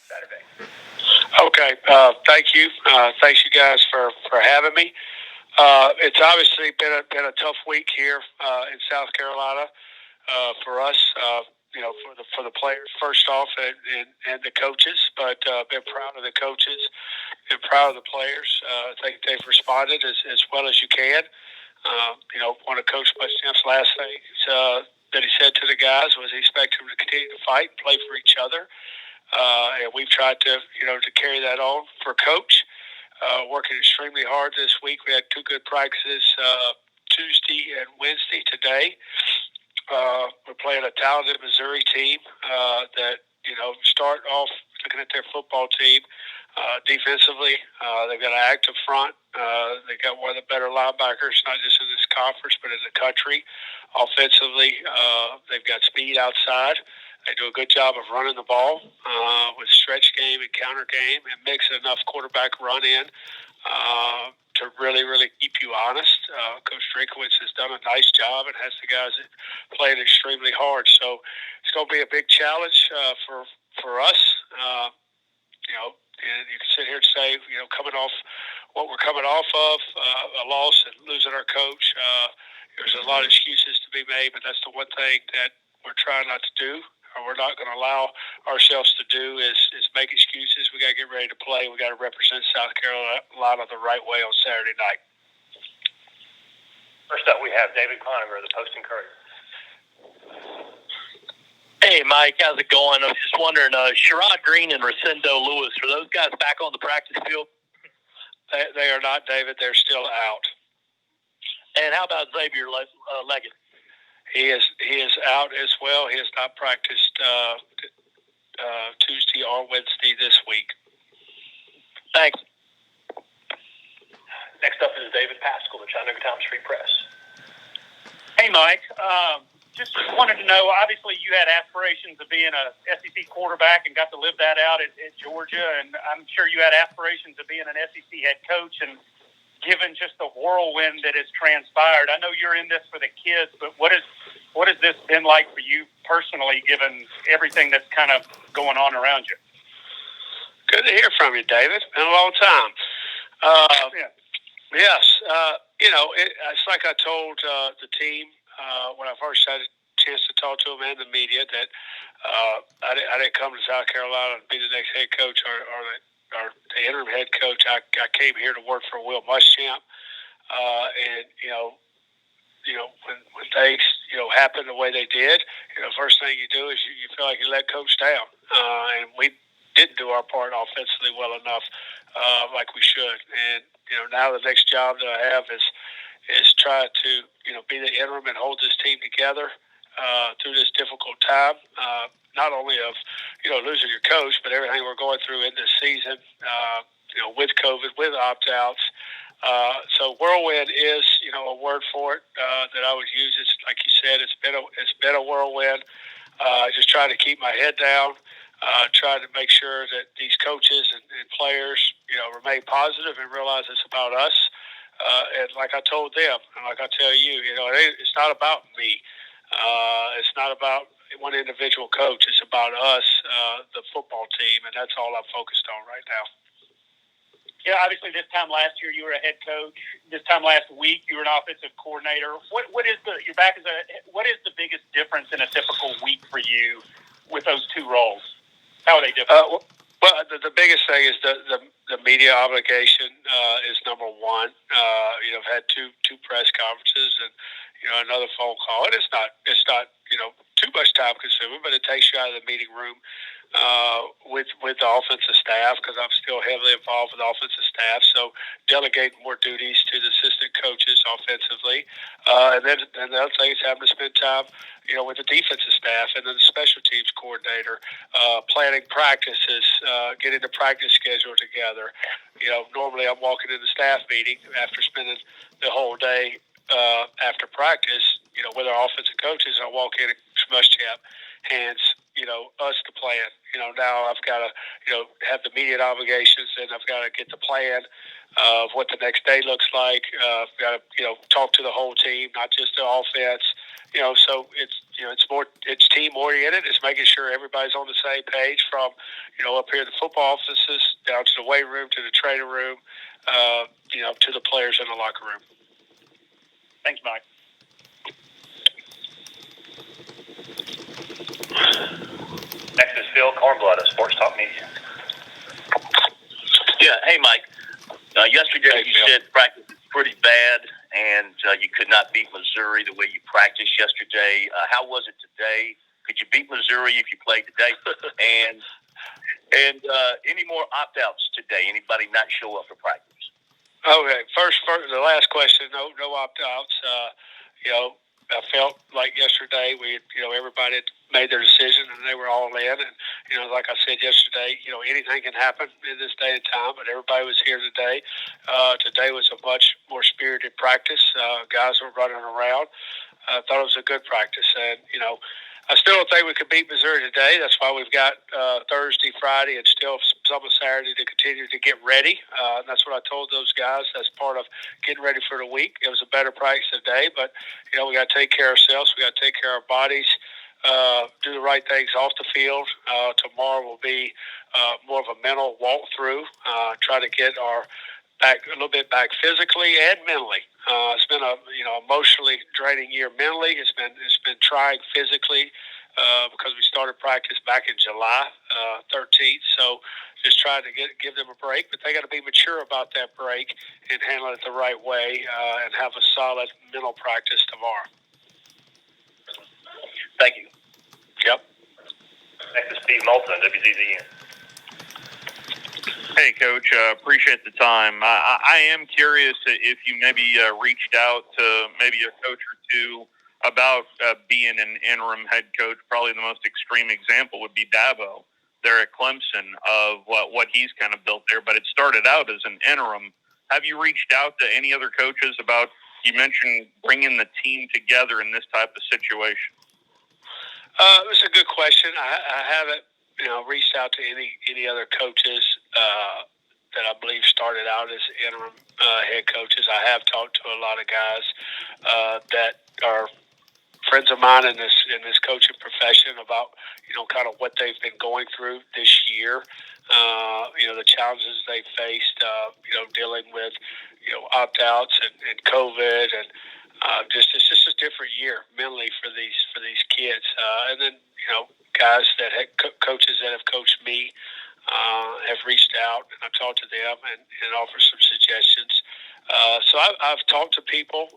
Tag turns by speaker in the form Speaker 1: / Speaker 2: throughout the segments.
Speaker 1: Saturday.
Speaker 2: Okay. Thank you. Thanks you guys for having me. It's obviously been a tough week here in South Carolina for us. For the players first off, and the coaches. But been proud of the coaches and proud of the players. I think they've responded as well as you can. One of Coach Muschamph's last things that he said to the guys was he expected them to continue to fight, play for each other. And we've tried to carry that on for Coach. Working extremely hard this week. We had two good practices Tuesday and Wednesday today. We're playing a talented Missouri team that, start off looking at their football team. Defensively, they've got an active front. They've got one of the better linebackers, not just in this conference, but in the country. Offensively, they've got speed outside. They do a good job of running the ball with stretch game and counter game and mix enough quarterback run in to really, really keep you honest. Coach Drinkowitz has done a nice job and has the guys playing extremely hard. So it's going to be a big challenge for us. And you can sit here and say, coming off what we're coming off of, a loss and losing our coach, there's a lot of excuses to be made, but that's the one thing that we're trying not to do, or we're not going to allow ourselves to do is make excuses. We got to get ready to play. We got to represent South Carolina the right way on Saturday night.
Speaker 1: First up, we have David Cloninger, the Post-Courier.
Speaker 3: Hey, Mike, how's it going? I was just wondering, Sherrod Green and Rosendo Lewis, are those guys back on the practice field?
Speaker 2: They are not, David. They're still out.
Speaker 3: And how about Xavier Leggett?
Speaker 2: He is out as well. He has not practiced Tuesday or Wednesday this week.
Speaker 3: Thanks.
Speaker 1: Next up is David Pascal, the Chattanooga-Times Free Press.
Speaker 4: Hey, Mike. Just wanted to know, obviously you had aspirations of being a SEC quarterback and got to live that out at Georgia, and I'm sure you had aspirations of being an SEC head coach, and given just the whirlwind that has transpired, I know you're in this for the kids, but what has this been like for you personally, given everything that's kind of going on around you?
Speaker 2: Good to hear from you, David. Been a long time. Yes. It's like I told the team when I first had a chance to talk to them and the media that I didn't come to South Carolina to be the next head coach or the interim head coach. I came here to work for Will Muschamp, and when things happen the way they did, first thing you do is you feel like you let coach down, and we didn't do our part offensively well enough, like we should. And now the next job that I have is try to be the interim and hold this team together through this difficult time. Not only of losing your coach, but everything we're going through in this season, with COVID, with opt-outs. So whirlwind is a word for it that I would use. It's like you said, it's been a whirlwind. Just trying to keep my head down, trying to make sure that these coaches and players remain positive and realize it's about us. And like I told them, and like I tell you, it's not about me. It's not about one individual coach. It's about us, the football team, and that's all I'm focused on right now.
Speaker 4: Yeah, obviously this time last year you were a head coach. This time last week you were an offensive coordinator. What is the biggest difference in a typical week for you with those two roles? How are they different?
Speaker 2: Well, the biggest thing is the media obligation is number one. I've had two press conferences and another phone call, and it's not too much time consuming, but it takes you out of the meeting room with the offensive staff, because I'm still heavily involved with the offensive staff. So delegating more duties to the assistant coaches offensively, and then the other thing is having to spend time with the defensive staff and then the special teams coordinator, planning practices, getting the practice schedule together. Normally I'm walking in the staff meeting after spending the whole day after practice, with our offensive coaches. I walk in at Muschamp, hands us to plan. Now I've got to, have the immediate obligations, and I've got to get the plan of what the next day looks like. I've got to, talk to the whole team, not just the offense. So it's team oriented. It's making sure everybody's on the same page from, up here in the football offices down to the weight room, to the training room, to the players in the locker room.
Speaker 4: Thanks, Mike.
Speaker 1: Next is Phil Kornbluth of Sports Talk Media.
Speaker 3: Yeah, hey, Mike. Yesterday you said practice is pretty bad, and you could not beat Missouri the way you practiced yesterday. How was it today? Could you beat Missouri if you played today? And any more opt-outs today? Anybody not show up for practice?
Speaker 2: Okay, first, the last question. No opt-outs. I felt like yesterday everybody had made their decision and they were all in. And like I said yesterday, anything can happen in this day and time. But everybody was here today. Today was a much more spirited practice. Guys were running around. I thought it was a good practice, and I still don't think we could beat Missouri today. That's why we've got Thursday, Friday, and still some of Saturday to continue to get ready. That's what I told those guys. That's part of getting ready for the week. It was a better practice today, but we got to take care of ourselves. We got to take care of our bodies, do the right things off the field. Tomorrow will be more of a mental walkthrough. Try to get our back a little bit back physically and mentally. It's been a emotionally draining year mentally. It's been trying physically because we started practice back in July 13th. So just trying to give them a break, but they got to be mature about that break and handle it the right way and have a solid mental practice tomorrow.
Speaker 3: Thank you.
Speaker 2: Yep.
Speaker 1: Next is Steve Moulton, WZZN.
Speaker 5: Hey, Coach. Appreciate the time. I am curious if you maybe reached out to maybe a coach or two about being an interim head coach. Probably the most extreme example would be Dabo there at Clemson of what he's kind of built there. But it started out as an interim. Have you reached out to any other coaches about, you mentioned bringing the team together in this type of situation?
Speaker 2: It's a good question. I haven't reached out to any other coaches that I believe started out as interim head coaches. I have talked to a lot of guys that are friends of mine in this coaching profession about kind of what they've been going through this year. The challenges they faced. Dealing with opt-outs and COVID and it's just a different year mentally for these kids. And then guys that had coaches that have coached me have reached out, and I've talked to them and offered some suggestions. So I've talked to people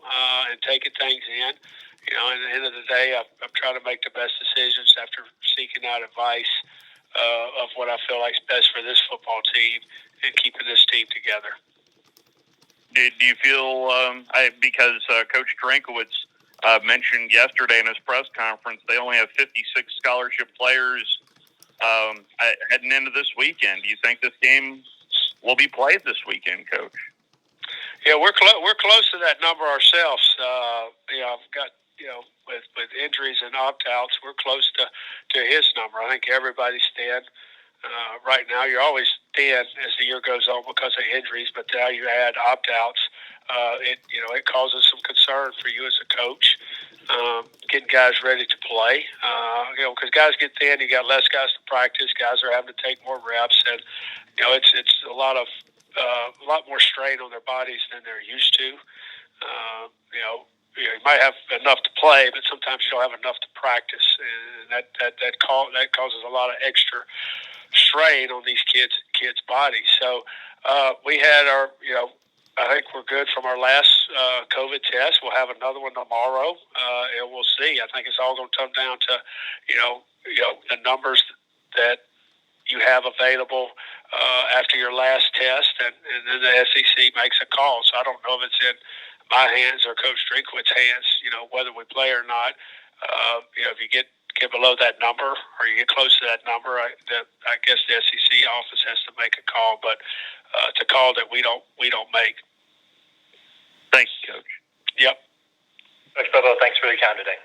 Speaker 2: and taken things in. At the end of the day, I'm trying to make the best decisions after seeking out advice of what I feel like is best for this football team and keeping this team together.
Speaker 5: Do you feel, because Coach Drankowitz mentioned yesterday in his press conference, they only have 56 scholarship players heading into this weekend. Do you think this game will be played this weekend, Coach?
Speaker 2: Yeah, we're close to that number ourselves. I've got with injuries and opt-outs, we're close to his number. I think everybody's thin. Right now, you're always thin as the year goes on because of injuries, but now you add opt-outs. It causes some concern for you as a coach, getting guys ready to play. Because guys get thin, you got less guys to practice. Guys are having to take more reps, and it's a lot more strain on their bodies than they're used to. You might have enough to play, but sometimes you don't have enough to practice, and that causes a lot of extra strain on these kids' bodies. So we had our, I think we're good from our last COVID test. We'll have another one tomorrow, and we'll see. I think it's all going to come down to, the numbers that you have available after your last test, and then the SEC makes a call. So I don't know if it's in my hands or Coach Drinkwitz's hands, whether we play or not. If you get below that number or you get close to that number, I guess the SEC office has to make a call, but it's a call that we don't make.
Speaker 5: Thanks, Coach.
Speaker 2: Yep.
Speaker 1: Coach Bobo, thanks for your time today.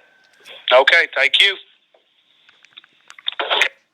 Speaker 2: Okay, thank you. Okay.